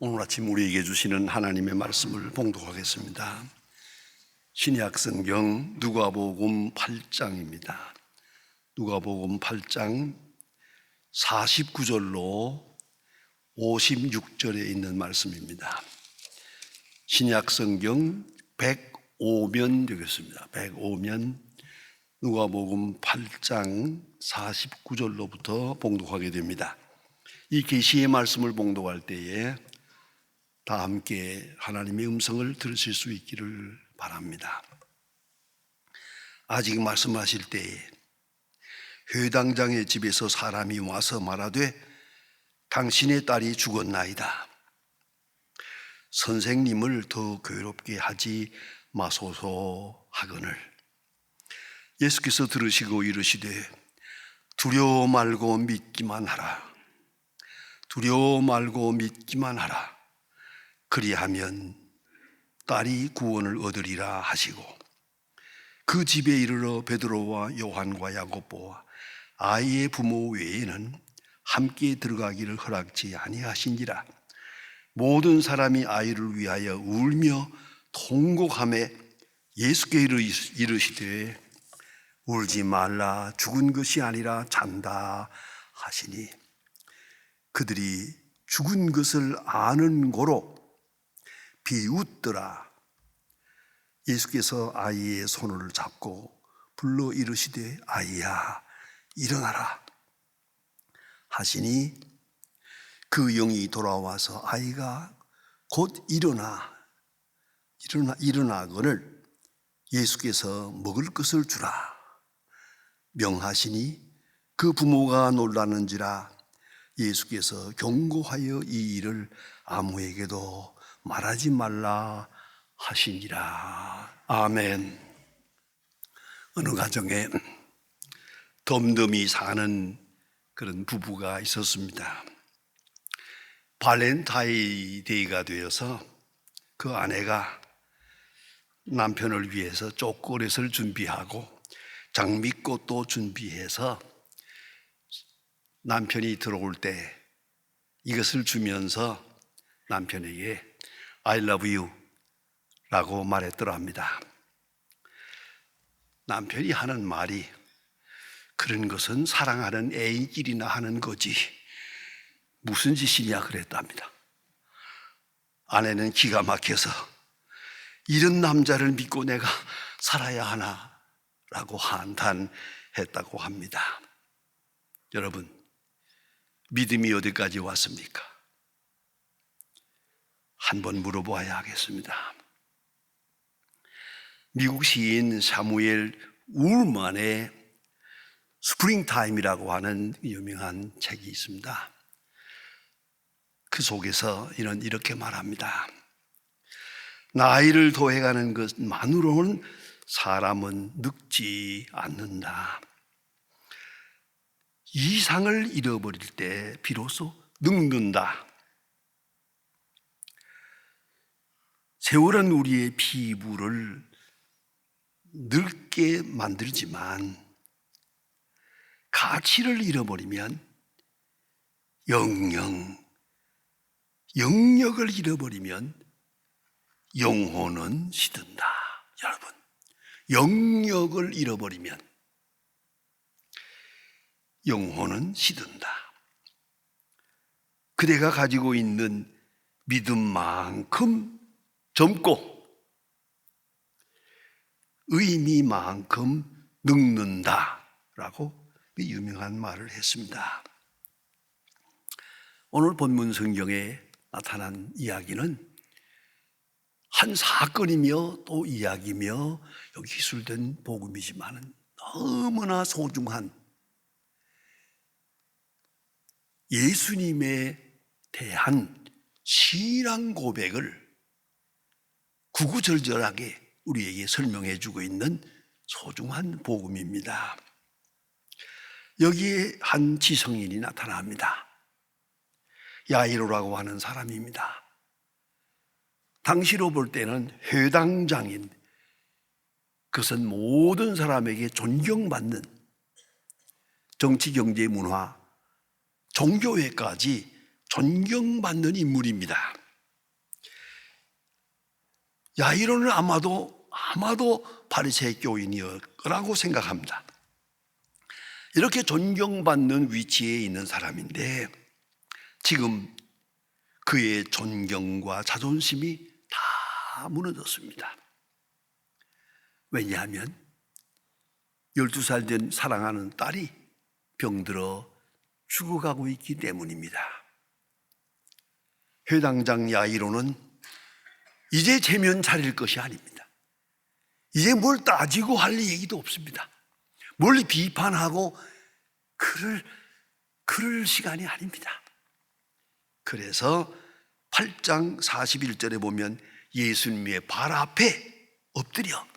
오늘 아침 우리에게 주시는 하나님의 말씀을 봉독하겠습니다. 신약 성경 누가복음 8장입니다. 누가복음 8장 49절로 56절에 있는 말씀입니다. 신약 성경 105면 되겠습니다. 105면 누가복음 8장 49절로부터 봉독하게 됩니다. 이 계시의 말씀을 봉독할 때에 다 함께 하나님의 음성을 들으실 수 있기를 바랍니다. 아직 말씀하실 때에 회당장의 집에서 사람이 와서 말하되 당신의 딸이 죽었나이다. 선생님을 더 괴롭게 하지 마소서 하거늘 예수께서 들으시고 이르시되 두려워 말고 믿기만 하라. 두려워 말고 믿기만 하라. 그리하면 딸이 구원을 얻으리라 하시고 그 집에 이르러 베드로와 요한과 야고보와 아이의 부모 외에는 함께 들어가기를 허락지 아니하신지라. 모든 사람이 아이를 위하여 울며 통곡하며 예수께 이르시되 울지 말라. 죽은 것이 아니라 잔다 하시니 그들이 죽은 것을 아는 고로 비웃더라. 예수께서 아이의 손을 잡고 불러 이르시되 아이야 일어나라 하시니 그 영이 돌아와서 아이가 곧 일어나거늘 예수께서 먹을 것을 주라 명하시니 그 부모가 놀라는지라. 예수께서 경고하여 이 일을 아무에게도 말하지 말라 하시니라. 아멘. 어느 가정에 덤덤히 사는 그런 부부가 있었습니다. 발렌타인데이가 되어서 그 아내가 남편을 위해서 초콜릿을 준비하고 장미꽃도 준비해서 남편이 들어올 때 이것을 주면서 남편에게 I love you 라고 말했더라 합니다. 남편이 하는 말이 그런 것은 사랑하는 애인끼리나 하는 거지 무슨 짓이냐 그랬답니다. 아내는 기가 막혀서 이런 남자를 믿고 내가 살아야 하나 라고 한탄했다고 합니다. 여러분, 믿음이 어디까지 왔습니까? 한번 물어보아야 하겠습니다. 미국 시인 사무엘 울만의 스프링타임이라고 하는 유명한 책이 있습니다. 그 속에서 이렇게 말합니다. 나이를 더해가는 것만으로는 사람은 늙지 않는다. 이상을 잃어버릴 때 비로소 늙는다. 세월은 우리의 피부를 늙게 만들지만 가치를 잃어버리면 영역을 잃어버리면 영혼은 시든다. 여러분, 영역을 잃어버리면 영혼은 시든다. 그대가 가지고 있는 믿음만큼 젊고 의미만큼 늙는다라고 유명한 말을 했습니다. 오늘 본문 성경에 나타난 이야기는 한 사건이며 또 이야기며 여기 기술된 복음이지만 너무나 소중한 예수님에 대한 신앙 고백을 구구절절하게 우리에게 설명해 주고 있는 소중한 복음입니다. 여기에 한 지성인이 나타납니다. 야이로라고 하는 사람입니다. 당시로 볼 때는 회당장인, 그것은 모든 사람에게 존경받는 정치, 경제, 문화, 종교에까지 존경받는 인물입니다. 야이로는 아마도 바리새인 교인이라고 생각합니다. 이렇게 존경받는 위치에 있는 사람인데 지금 그의 존경과 자존심이 다 무너졌습니다. 왜냐하면 12살 된 사랑하는 딸이 병들어 죽어가고 있기 때문입니다. 회당장 야이로는 이제 체면 차릴 것이 아닙니다. 이제 뭘 따지고 할 얘기도 없습니다. 뭘 비판하고 그럴 시간이 아닙니다. 그래서 8장 41절에 보면 예수님의 발 앞에 엎드려,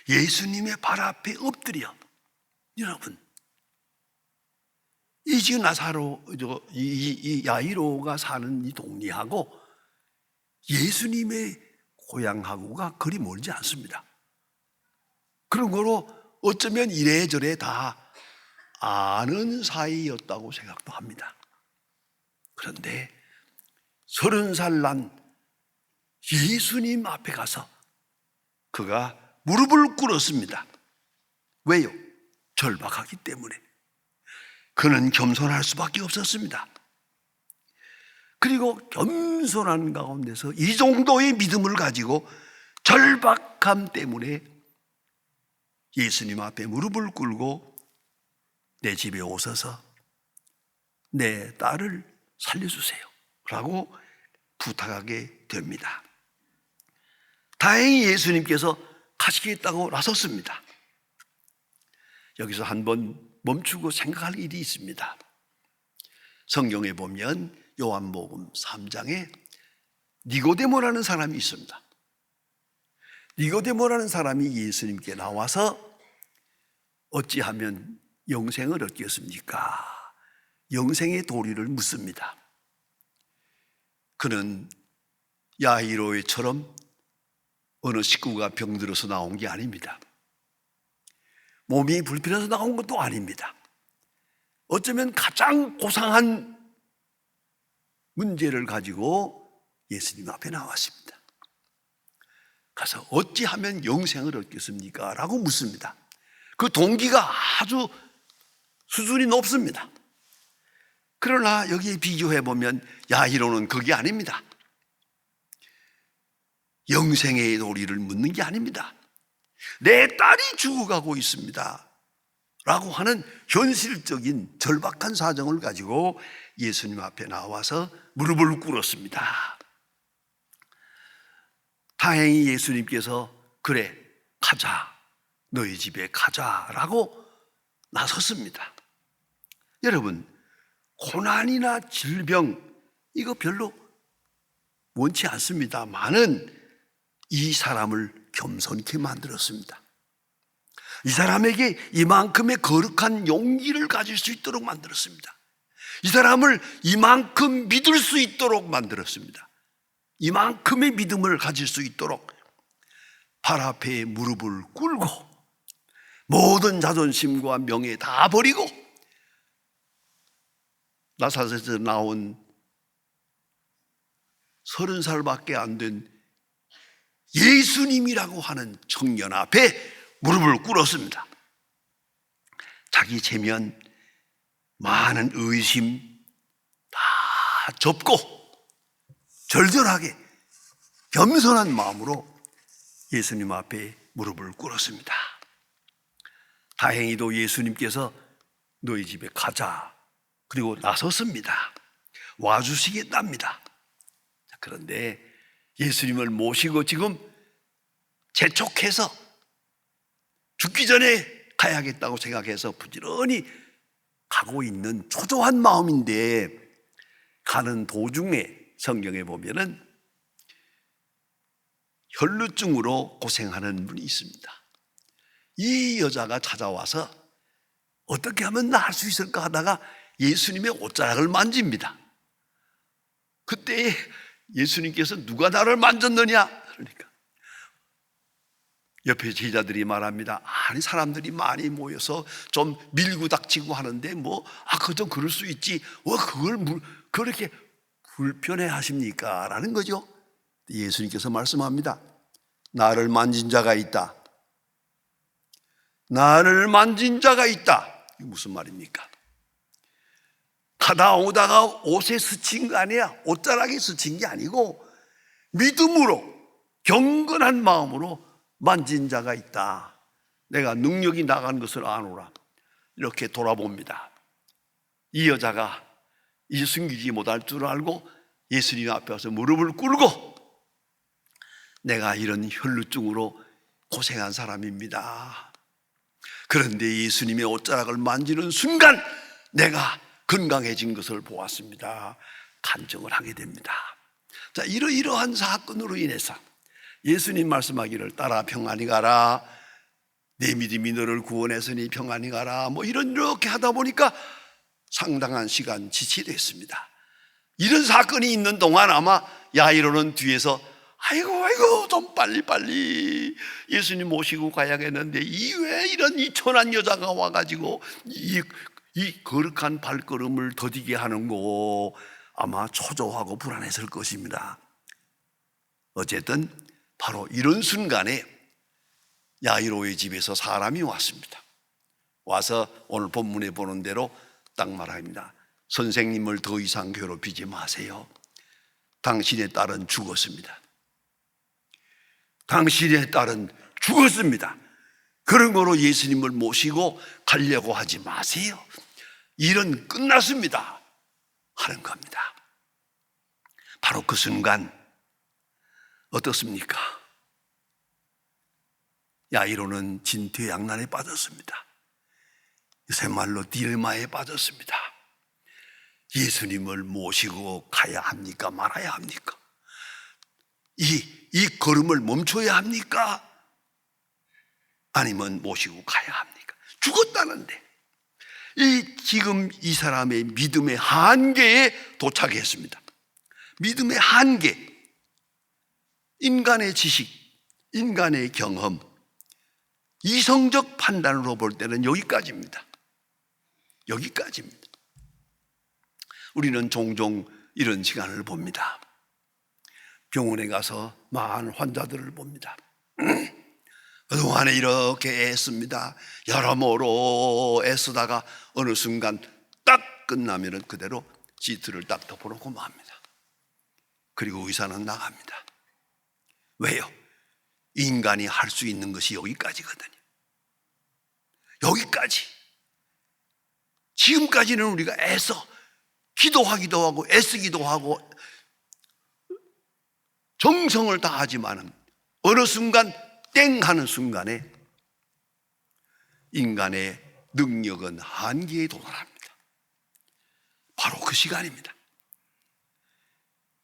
예수님의 발 앞에 엎드려. 여러분, 이 지금 이 야이로가 사는 이 동네하고 예수님의 고향하고가 그리 멀지 않습니다. 그런 거로 어쩌면 이래저래 다 아는 사이였다고 생각도 합니다. 그런데 30살 난 예수님 앞에 가서 그가 무릎을 꿇었습니다. 왜요? 절박하기 때문에. 그는 겸손할 수밖에 없었습니다. 그리고 겸손한 가운데서 이 정도의 믿음을 가지고 절박함 때문에 예수님 앞에 무릎을 꿇고 내 집에 오셔서 내 딸을 살려주세요 라고 부탁하게 됩니다. 다행히 예수님께서 가시겠다고 나섰습니다. 여기서 한번 멈추고 생각할 일이 있습니다. 성경에 보면 요한복음 3장에 니고데모라는 사람이 있습니다. 니고데모라는 사람이 예수님께 나와서 어찌하면 영생을 얻겠습니까? 영생의 도리를 묻습니다. 그는 야이로처럼 어느 식구가 병들어서 나온 게 아닙니다. 몸이 불편해서 나온 것도 아닙니다. 어쩌면 가장 고상한 문제를 가지고 예수님 앞에 나왔습니다. 가서 어찌하면 영생을 얻겠습니까? 라고 묻습니다. 그 동기가 아주 수준이 높습니다. 그러나 여기에 비교해보면 야이로는 그게 아닙니다. 영생의 도리를 묻는 게 아닙니다. 내 딸이 죽어가고 있습니다 라고 하는 현실적인 절박한 사정을 가지고 예수님 앞에 나와서 무릎을 꿇었습니다. 다행히 예수님께서 그래 가자, 너희 집에 가자라고 나섰습니다. 여러분, 고난이나 질병 이거 별로 원치 않습니다만은 이 사람을 겸손케 만들었습니다. 이 사람에게 이만큼의 거룩한 용기를 가질 수 있도록 만들었습니다. 이 사람을 이만큼 믿을 수 있도록 만들었습니다. 이만큼의 믿음을 가질 수 있도록 발 앞에 무릎을 꿇고 모든 자존심과 명예 다 버리고 나사렛에서 나온 30살밖에 안 된 예수님이라고 하는 청년 앞에 무릎을 꿇었습니다. 자기 체면, 많은 의심 다 접고 절절하게 겸손한 마음으로 예수님 앞에 무릎을 꿇었습니다. 다행히도 예수님께서 너희 집에 가자 그리고 나섰습니다. 와주시겠답니다. 그런데 예수님을 모시고 지금 재촉해서 죽기 전에 가야겠다고 생각해서 부지런히 가고 있는 초조한 마음인데 가는 도중에 성경에 보면은 혈루증으로 고생하는 분이 있습니다. 이 여자가 찾아와서 어떻게 하면 나을 수 있을까 하다가 예수님의 옷자락을 만집니다. 그때 예수님께서 누가 나를 만졌느냐? 그러니까 옆에 제자들이 말합니다. 아니 사람들이 많이 모여서 좀 밀고 닥치고 하는데 그거 좀 그럴 수 있지. 그걸 그렇게 불편해 하십니까? 라는 거죠. 예수님께서 말씀합니다. 나를 만진 자가 있다. 나를 만진 자가 있다. 이게 무슨 말입니까? 가다 오다가 옷에 스친 거 아니야. 옷자락에 스친 게 아니고 믿음으로 경건한 마음으로 만진 자가 있다. 내가 능력이 나간 것을 아노라. 이렇게 돌아봅니다. 이 여자가 이제 숨기지 못할 줄 알고 예수님 앞에 와서 무릎을 꿇고 내가 이런 혈루증으로 고생한 사람입니다. 그런데 예수님의 옷자락을 만지는 순간 내가 건강해진 것을 보았습니다. 간증을 하게 됩니다. 자, 이러한 사건으로 인해서 예수님 말씀하기를 따라 평안히 가라. 내 믿음이 너를 구원했으니 평안히 가라. 뭐 이렇게 하다 보니까 상당한 시간 지체됐습니다. 이런 사건이 있는 동안 아마 야이로는 뒤에서 아이고 좀 빨리 예수님 모시고 가야겠는데 왜 이런 이 천한 여자가 와가지고 이 거룩한 발걸음을 더디게 하는고 아마 초조하고 불안했을 것입니다. 어쨌든 바로 이런 순간에 야이로의 집에서 사람이 왔습니다. 와서 오늘 본문에 보는 대로 딱 말합니다. 선생님을 더 이상 괴롭히지 마세요. 당신의 딸은 죽었습니다. 당신의 딸은 죽었습니다. 그런 거로 예수님을 모시고 가려고 하지 마세요. 일은 끝났습니다. 하는 겁니다. 바로 그 순간 어떻습니까? 야이로는 진퇴양난에 빠졌습니다. 요새 말로 딜마에 빠졌습니다. 예수님을 모시고 가야 합니까? 말아야 합니까? 이 걸음을 멈춰야 합니까? 아니면 모시고 가야 합니까? 죽었다는데 지금 이 사람의 믿음의 한계에 도착했습니다. 믿음의 한계, 인간의 지식, 인간의 경험, 이성적 판단으로 볼 때는 여기까지입니다. 여기까지입니다. 우리는 종종 이런 시간을 봅니다. 병원에 가서 많은 환자들을 봅니다. 그동안에 이렇게 애씁니다. 여러모로 애쓰다가 어느 순간 딱 끝나면 그대로 시트를 딱 덮어놓고 맙니다. 그리고 의사는 나갑니다. 왜요? 인간이 할 수 있는 것이 여기까지거든요. 여기까지. 지금까지는 우리가 애써 기도하기도 하고 애쓰기도 하고 정성을 다하지만은 어느 순간 땡 하는 순간에 인간의 능력은 한계에 도달합니다. 바로 그 시간입니다.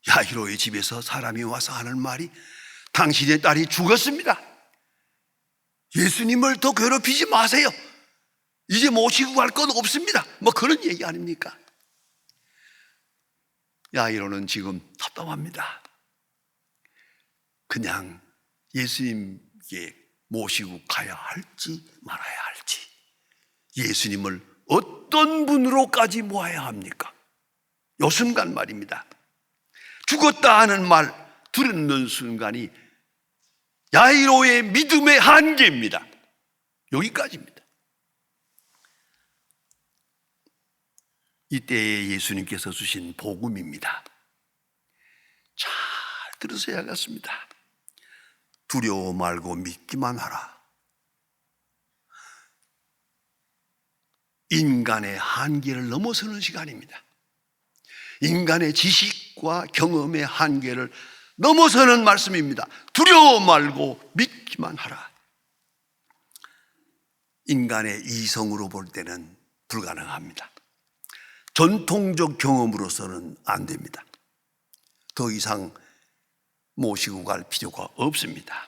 야이로의 집에서 사람이 와서 하는 말이 당신의 딸이 죽었습니다. 예수님을 더 괴롭히지 마세요. 이제 모시고 갈 건 없습니다. 뭐 그런 얘기 아닙니까? 야이로는 지금 답답합니다. 그냥 예수님께 모시고 가야 할지 말아야 할지, 예수님을 어떤 분으로까지 모아야 합니까? 요 순간 말입니다. 죽었다 하는 말 들은 순간이 야이로의 믿음의 한계입니다. 여기까지입니다. 이때에 예수님께서 주신 복음입니다. 잘 들으셔야겠습니다. 두려워 말고 믿기만 하라. 인간의 한계를 넘어서는 시간입니다. 인간의 지식과 경험의 한계를 넘어서는 말씀입니다. 두려워 말고 믿기만 하라. 인간의 이성으로 볼 때는 불가능합니다. 전통적 경험으로서는 안 됩니다. 더 이상 모시고 갈 필요가 없습니다.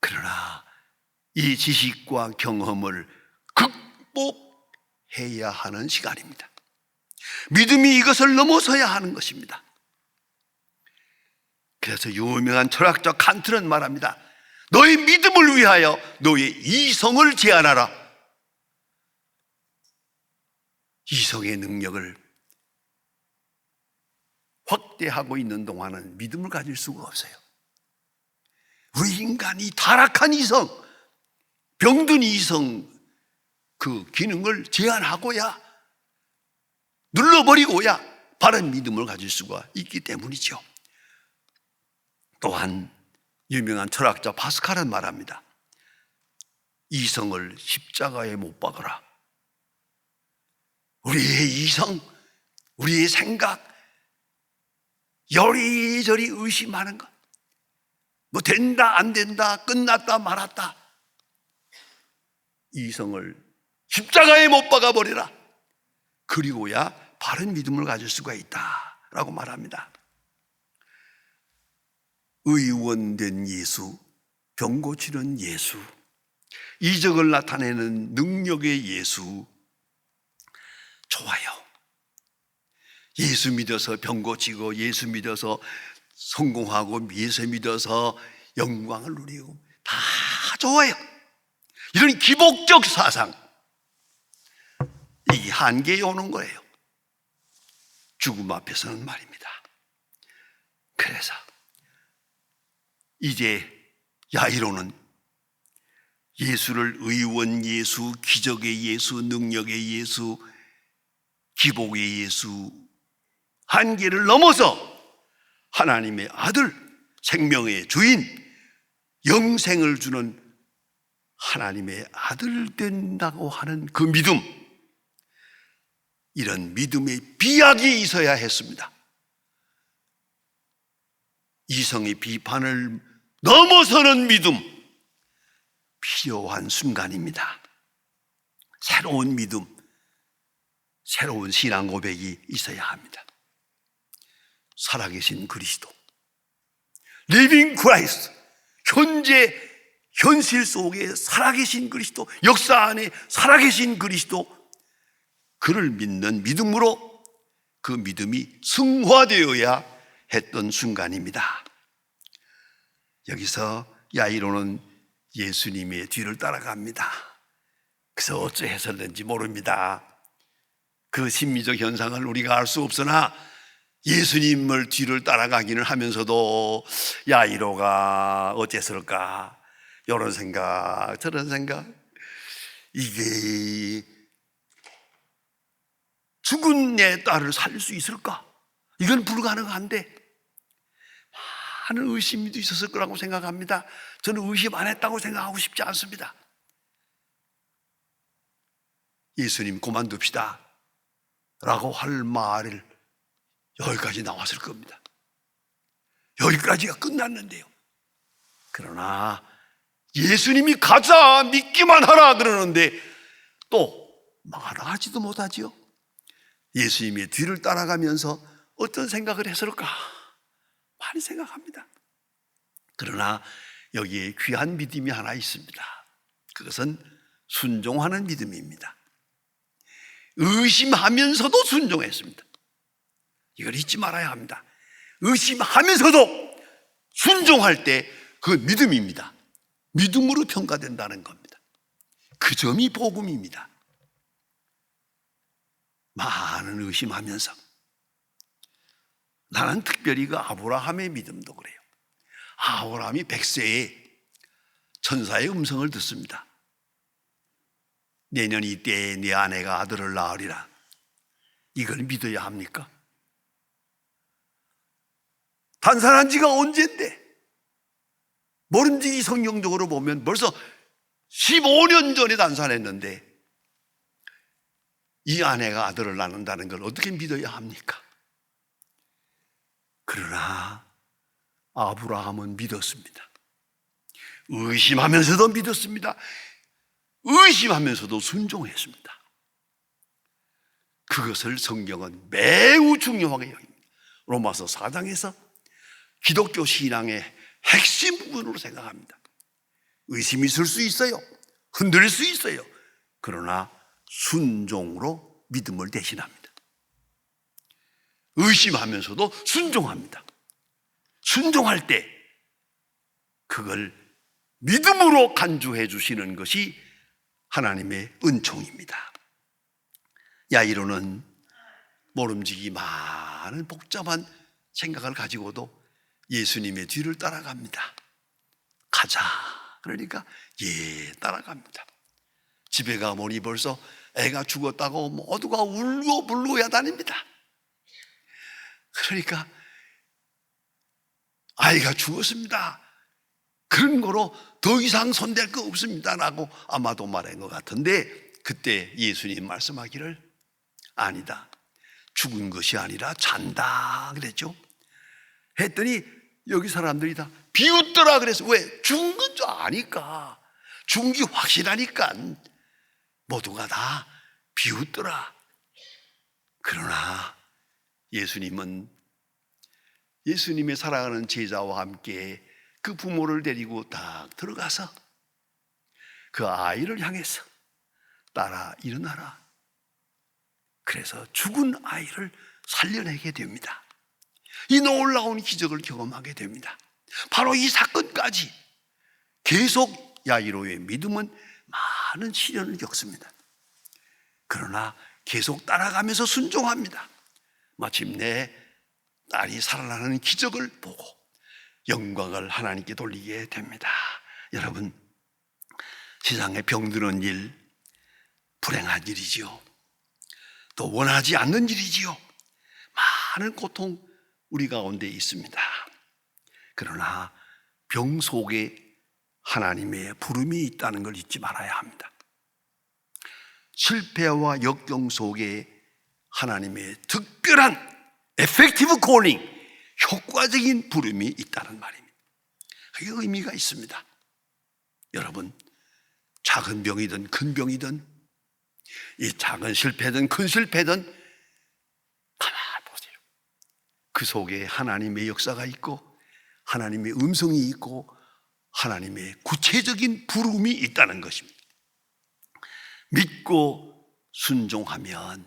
그러나 이 지식과 경험을 극복해야 하는 시간입니다. 믿음이 이것을 넘어서야 하는 것입니다. 그래서 유명한 철학자 칸트는 말합니다. 너의 믿음을 위하여 너의 이성을 제한하라. 이성의 능력을 확대하고 있는 동안은 믿음을 가질 수가 없어요. 그 인간이 타락한 이성, 병든 이성 그 기능을 제한하고야 눌러버리고야 바른 믿음을 가질 수가 있기 때문이죠. 또한 유명한 철학자 파스칼은 말합니다. 이성을 십자가에 못 박아라. 우리의 이성, 우리의 생각, 여리저리 의심하는 것, 뭐 된다 안 된다, 끝났다 말았다, 이성을 십자가에 못 박아버리라. 그리고야 바른 믿음을 가질 수가 있다라고 말합니다. 의원된 예수, 병 고치는 예수, 이적을 나타내는 능력의 예수, 좋아요. 예수 믿어서 병 고치고, 예수 믿어서 성공하고, 예수 믿어서 영광을 누리고, 다 좋아요. 이런 기복적 사상, 이게 한계에 오는 거예요. 죽음 앞에서는 말입니다. 그래서 이제 야이로는 예수를 의원 예수, 기적의 예수, 능력의 예수, 기복의 예수, 한계를 넘어서 하나님의 아들, 생명의 주인, 영생을 주는 하나님의 아들 된다고 하는 그 믿음, 이런 믿음의 비약이 있어야 했습니다. 이성의 비판을 넘어서는 믿음, 필요한 순간입니다. 새로운 믿음, 새로운 신앙 고백이 있어야 합니다. 살아계신 그리스도, 리빙 크라이스트, 현실 속에 살아계신 그리스도, 역사 안에 살아계신 그리스도, 그를 믿는 믿음으로 그 믿음이 승화되어야 했던 순간입니다. 여기서 야이로는 예수님의 뒤를 따라갑니다. 그래서 어찌 해설된지 모릅니다. 그 심리적 현상을 우리가 알 수 없으나 예수님을 뒤를 따라가기는 하면서도 야이로가 어째서일까, 이런 생각 저런 생각, 이게 죽은 내 딸을 살릴 수 있을까? 이건 불가능한데 많은 의심이 있었을 거라고 생각합니다. 저는 의심 안 했다고 생각하고 싶지 않습니다. 예수님 그만둡시다 라고 할 말을 여기까지 나왔을 겁니다. 여기까지가 끝났는데요. 그러나 예수님이 가자, 믿기만 하라 그러는데 또 말하지도 못하지요. 예수님의 뒤를 따라가면서 어떤 생각을 했을까? 많이 생각합니다. 그러나 여기에 귀한 믿음이 하나 있습니다. 그것은 순종하는 믿음입니다. 의심하면서도 순종했습니다. 이걸 잊지 말아야 합니다. 의심하면서도 순종할 때 그 믿음입니다. 믿음으로 평가된다는 겁니다. 그 점이 복음입니다. 많은 의심하면서, 나는 특별히 그 아브라함의 믿음도 그래요. 아브라함이 100세에 천사의 음성을 듣습니다. 내년 이때에 네 아내가 아들을 낳으리라. 이걸 믿어야 합니까? 단산한 지가 언젠데? 모름지기 성경적으로 보면 벌써 15년 전에 단산했는데 이 아내가 아들을 낳는다는 걸 어떻게 믿어야 합니까? 그러나 아브라함은 믿었습니다. 의심하면서도 믿었습니다. 의심하면서도 순종했습니다. 그것을 성경은 매우 중요하게 여깁니다. 로마서 4장에서 기독교 신앙의 핵심 부분으로 생각합니다. 의심이 있을 수 있어요. 흔들릴 수 있어요. 그러나 순종으로 믿음을 대신합니다. 의심하면서도 순종합니다. 순종할 때 그걸 믿음으로 간주해 주시는 것이 하나님의 은총입니다. 야이로는 모름지기 많은 복잡한 생각을 가지고도 예수님의 뒤를 따라갑니다. 가자. 그러니까 따라갑니다. 집에 가보니 벌써 애가 죽었다고 모두가 울고불고야 다닙니다. 그러니까 아이가 죽었습니다. 그런 거로 더 이상 손댈 거 없습니다라고 아마도 말한 것 같은데, 그때 예수님 말씀하기를 아니다, 죽은 것이 아니라 잔다 그랬죠. 했더니 여기 사람들이 다 비웃더라 그래서, 왜? 죽은 건 줄 아니까, 죽은 게 확실하니까 모두가 다 비웃더라. 그러나 예수님의 사랑하는 제자와 함께 그 부모를 데리고 딱 들어가서 그 아이를 향해서 딸아 일어나라. 그래서 죽은 아이를 살려내게 됩니다. 이 놀라운 기적을 경험하게 됩니다. 바로 이 사건까지 계속 야이로의 믿음은 많은 시련을 겪습니다. 그러나 계속 따라가면서 순종합니다. 마침내 딸이 살아나는 기적을 보고 영광을 하나님께 돌리게 됩니다. 여러분, 세상에 병드는 일, 불행한 일이지요. 또 원하지 않는 일이지요. 많은 고통 우리 가운데 있습니다. 그러나 병 속에 하나님의 부름이 있다는 걸 잊지 말아야 합니다. 실패와 역경 속에 하나님의 특별한 effective calling, 효과적인 부름이 있다는 말입니다. 그게 의미가 있습니다. 여러분, 작은 병이든 큰 병이든, 이 작은 실패든 큰 실패든 가만히 보세요. 그 속에 하나님의 역사가 있고 하나님의 음성이 있고 하나님의 구체적인 부름이 있다는 것입니다. 믿고 순종하면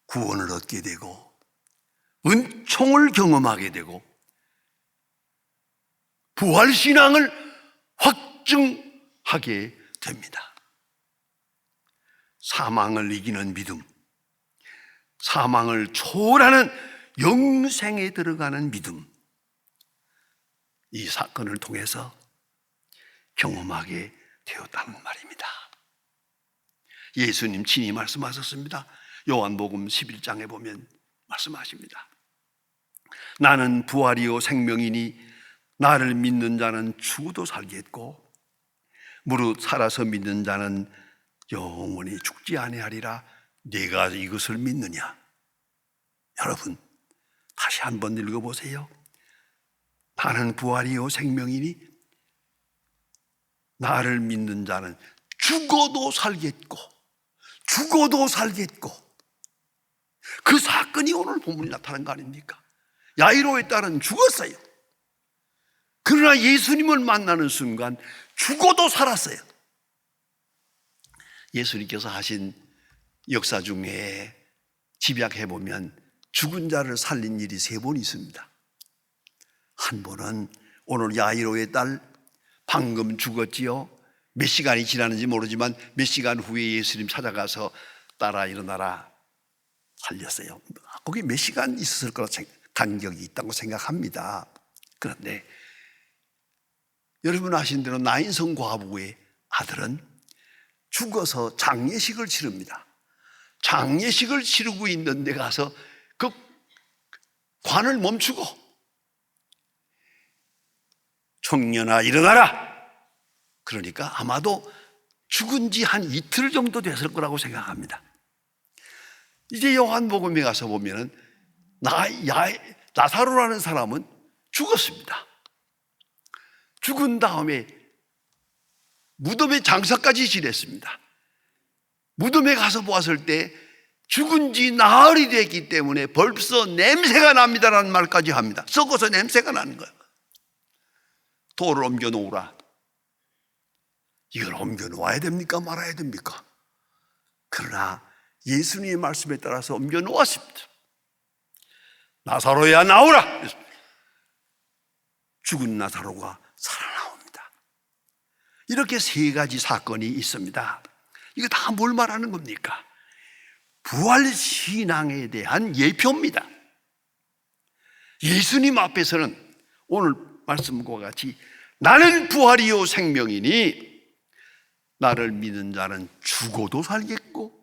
구원을 얻게 되고 은총을 경험하게 되고 부활신앙을 확증하게 됩니다. 사망을 이기는 믿음, 사망을 초월하는 영생에 들어가는 믿음, 이 사건을 통해서 경험하게 되었다는 말입니다. 예수님 친히 말씀하셨습니다. 요한복음 11장에 보면 말씀하십니다. 나는 부활이요 생명이니 나를 믿는 자는 죽어도 살겠고 무릇 살아서 믿는 자는 영원히 죽지 아니하리라. 네가 이것을 믿느냐? 여러분, 다시 한번 읽어보세요. 나는 부활이요 생명이니 나를 믿는 자는 죽어도 살겠고 죽어도 살겠고. 그 사건이 오늘 본문에 나타난 거 아닙니까? 야이로의 딸은 죽었어요. 그러나 예수님을 만나는 순간 죽어도 살았어요. 예수님께서 하신 역사 중에 집약해보면 죽은 자를 살린 일이 3번 있습니다. 한 번은 오늘 야이로의 딸 방금 죽었지요. 몇 시간이 지났는지 모르지만 몇 시간 후에 예수님 찾아가서 딸아 일어나라 살렸어요. 거기 몇 시간 있었을 거라 간격이 있다고 생각합니다. 그런데 여러분 아신 대로 나인성 과부의 아들은 죽어서 장례식을 치릅니다. 장례식을 치르고 있는 데 가서 그 관을 멈추고 청년아 일어나라. 그러니까 아마도 죽은 지 한 이틀 정도 됐을 거라고 생각합니다. 이제 요한복음에 가서 보면은 나사로라는 사람은 죽었습니다. 죽은 다음에 무덤에 장사까지 지냈습니다. 무덤에 가서 보았을 때 죽은 지 나흘이 됐기 때문에 벌써 냄새가 납니다라는 말까지 합니다. 썩어서 냄새가 나는 거예요. 돌을 옮겨 놓으라. 이걸 옮겨 놓아야 됩니까? 말아야 됩니까? 그러나 예수님의 말씀에 따라서 옮겨 놓았습니다. 나사로야 나오라. 죽은 나사로가 살아나옵니다. 이렇게 3가지 사건이 있습니다. 이거 다 뭘 말하는 겁니까? 부활신앙에 대한 예표입니다. 예수님 앞에서는 오늘 말씀과 같이 나는 부활이요 생명이니 나를 믿는 자는 죽어도 살겠고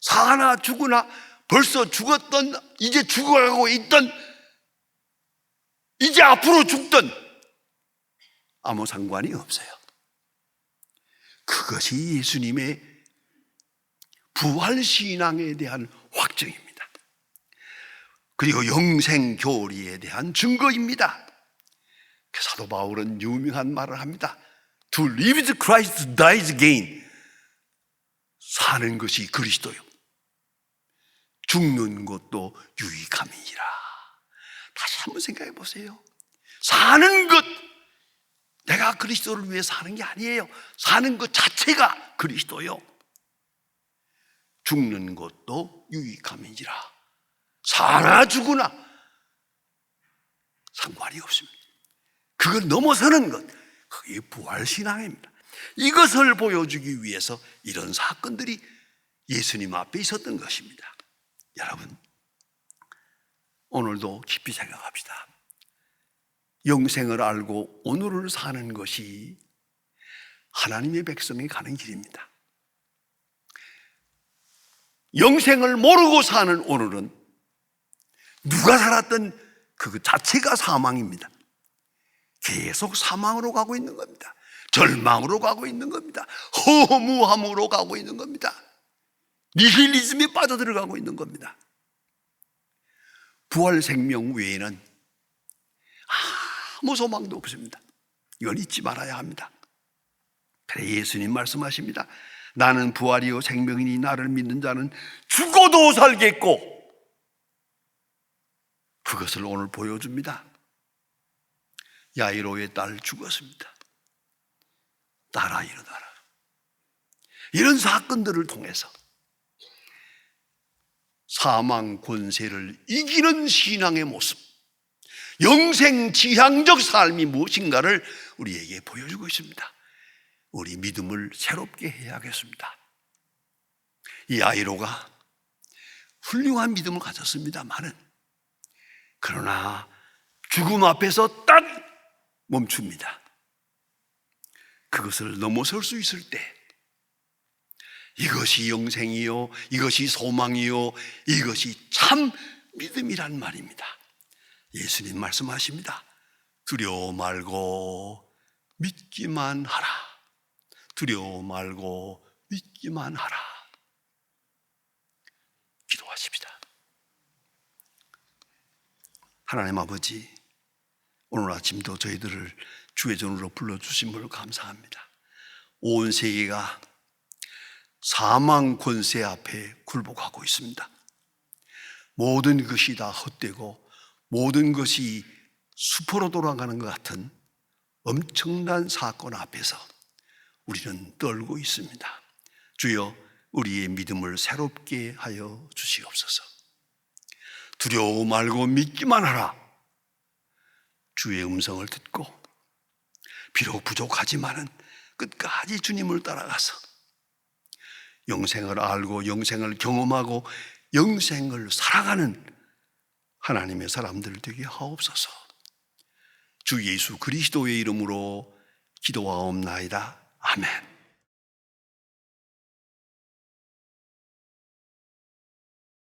사나 죽으나 벌써 죽었던, 이제 죽어가고 있던, 이제 앞으로 죽던 아무 상관이 없어요. 그것이 예수님의 부활신앙에 대한 확증입니다. 그리고 영생교리에 대한 증거입니다. 사도 바울은 유명한 말을 합니다. To live is Christ, to die is gain. 사는 것이 그리스도요, 죽는 것도 유익함이니라. 다시 한번 생각해 보세요. 사는 것, 내가 그리스도를 위해 사는 게 아니에요. 사는 것 자체가 그리스도요, 죽는 것도 유익함이니라. 사나 죽으나 상관이 없습니다. 그걸 넘어서는 것, 그게 부활신앙입니다. 이것을 보여주기 위해서 이런 사건들이 예수님 앞에 있었던 것입니다. 여러분, 오늘도 깊이 생각합시다. 영생을 알고 오늘을 사는 것이 하나님의 백성이 가는 길입니다. 영생을 모르고 사는 오늘은 누가 살았던 그 자체가 사망입니다. 계속 사망으로 가고 있는 겁니다. 절망으로 가고 있는 겁니다. 허무함으로 가고 있는 겁니다. 니힐리즘에 빠져들어가고 있는 겁니다. 부활 생명 외에는 아무 소망도 없습니다. 이걸 잊지 말아야 합니다. 그래 예수님 말씀하십니다. 나는 부활이요 생명이니 나를 믿는 자는 죽어도 살겠고, 그것을 오늘 보여줍니다. 야이로의 딸 죽었습니다. 딸아 일어나라. 이런 사건들을 통해서 사망 권세를 이기는 신앙의 모습, 영생지향적 삶이 무엇인가를 우리에게 보여주고 있습니다. 우리 믿음을 새롭게 해야겠습니다. 이 야이로가 훌륭한 믿음을 가졌습니다만은, 그러나 죽음 앞에서 딱 멈춥니다. 그것을 넘어설 수 있을 때 이것이 영생이요, 이것이 소망이요, 이것이 참 믿음이란 말입니다. 예수님 말씀하십니다. 두려워 말고 믿기만 하라. 두려워 말고 믿기만 하라. 기도하십시다. 하나님 아버지, 오늘 아침도 저희들을 주의 전으로 불러주심을 감사합니다. 온 세계가 사망 권세 앞에 굴복하고 있습니다. 모든 것이 다 헛되고 모든 것이 수포로 돌아가는 것 같은 엄청난 사건 앞에서 우리는 떨고 있습니다. 주여, 우리의 믿음을 새롭게 하여 주시옵소서. 두려워 말고 믿기만 하라. 주의 음성을 듣고 비록 부족하지만은 끝까지 주님을 따라가서 영생을 알고 영생을 경험하고 영생을 살아가는 하나님의 사람들 되게 하옵소서. 주 예수 그리스도의 이름으로 기도하옵나이다. 아멘.